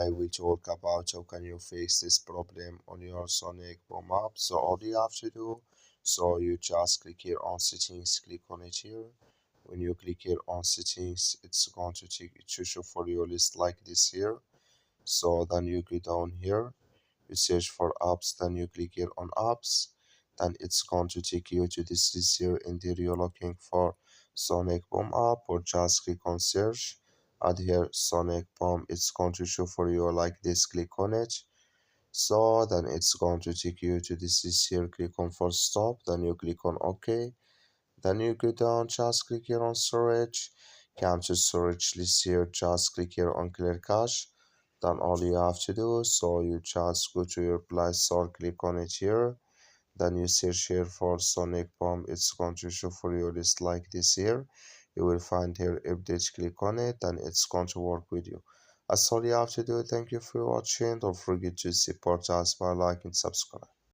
I will talk about how can you fix this problem on your Sonic Boom app. So all you have to do, so you just click here on settings, click on it here. When you click here on settings, it's going to take to show for your list like this here. So then you go down here, you search for apps, then you click here on apps, then it's going to take you to this list here, and there you're looking for Sonic Boom app, or just click on search, add here Sonic Boom. It's going to show for you like this, click on it. So then it's going to take you to this list here, click on first stop, then you click on OK, then you go down, just click here on storage, come to storage list here, just click here on clear cache. Then all you have to do, so you just go to your Play Store, click on it here, then you search here for Sonic Boom. It's going to show for you list like this here. You will find here update, click on it, and it's going to work with you. That's all you have to do. Thank you for watching. Don't forget to support us by liking and subscribe.